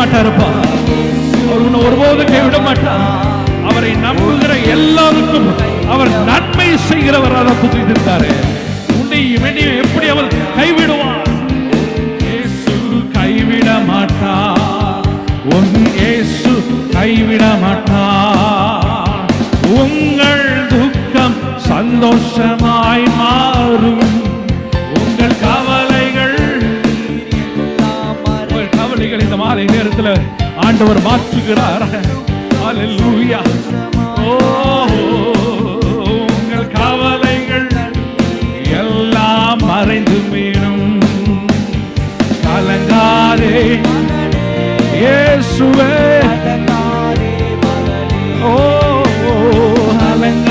மாட்டாருப்பா. அவர் உன்னை ஒருபோதும் கைவிட மாட்டார். அவரை நம்புகிற எல்லாருக்கும் அவர் நன்மை செய்கிறவராக புரிந்திருந்தாரு. உன்னை எப்படி அவர் கைவிடுவார்? இயேசு கைவிட மாட்டார். உன் இயேசு கைவிட மாட்டார். உங்கள் துக்கம் சந்தோஷமாய் மாறும். உங்கள் கவலைகள் இந்த மாலை நேரத்தில் ஆண்டவர் மாற்றுகிறார். அல்லேலூயா. ஓ